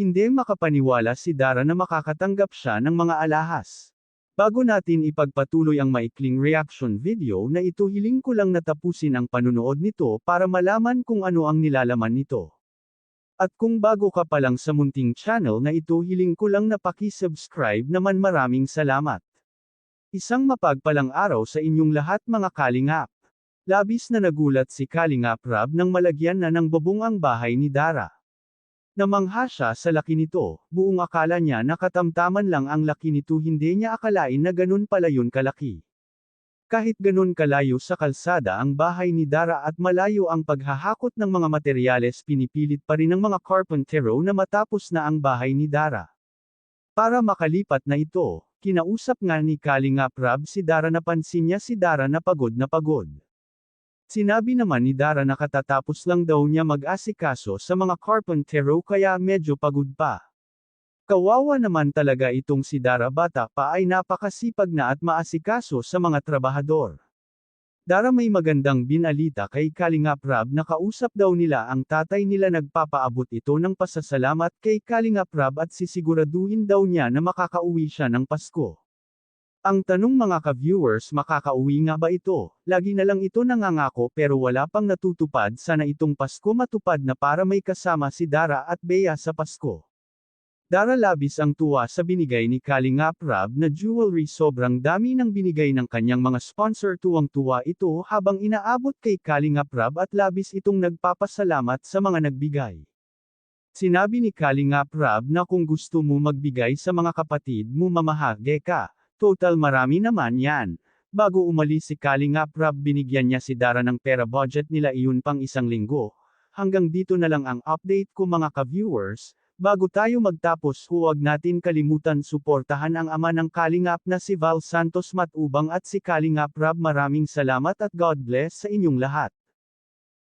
Hindi makapaniwala si Dara na makakatanggap siya ng mga alahas. Bago natin ipagpatuloy ang maikling reaction video na ito, hiling ko lang na tapusin ang panunood nito para malaman kung ano ang nilalaman nito. At kung bago ka pa lang sa munting channel na ito, hiling ko lang na paki-subscribe naman. Maraming salamat. Isang mapagpalang araw sa inyong lahat mga kalingap. Labis na nagulat si Kalingap Rab nang malagyan na ng bubong ang bahay ni Dara. Namangha siya sa laki nito, buong akala niya na katamtaman lang ang laki nito, hindi niya akalain na ganun pala yun kalaki. Kahit ganun kalayo sa kalsada ang bahay ni Dara at malayo ang paghahakot ng mga materyales, pinipilit pa rin ng mga karpentero na matapos na ang bahay ni Dara. Para makalipat na ito, kinausap nga ni Kalingap Rab si Dara. Napansin niya si Dara na pagod na pagod. Sinabi naman ni Dara na katatapos lang daw niya mag-asikaso sa mga karpentero kaya medyo pagod pa. Kawawa naman talaga itong si Dara, bata pa ay napakasipag na at maasikaso sa mga trabahador. Dara, may magandang binalita kay Kalingap Rab na kausap daw nila ang tatay nila, nagpapaabot ito ng pasasalamat kay Kalingap Rab at sisiguraduhin daw niya na makakauwi siya ng Pasko. Ang tanong mga ka-viewers, makakauwi nga ba ito? Lagi na lang ito nangangako pero wala pang natutupad. Sana itong Pasko matupad na para may kasama si Dara at Bea sa Pasko. Dara, labis ang tuwa sa binigay ni Kalingap Rab na jewelry. Sobrang dami ng binigay ng kanyang mga sponsor. Tuwang-tuwa ito habang inaabot kay Kalingap Rab at labis itong nagpapasalamat sa mga nagbigay. Sinabi ni Kalingap Rab na kung gusto mo magbigay sa mga kapatid mo, mamahagi ka. Total marami naman yan. Bago umalis si Kalingap Rab, binigyan niya si Dara ng pera. Budget nila iyon pang 1 linggo. Hanggang dito na lang ang update ko mga ka-viewers. Bago tayo magtapos, huwag natin kalimutan suportahan ang ama ng Kalingap na si Val Santos Matubang at si Kalingap Rab. Maraming salamat at God bless sa inyong lahat.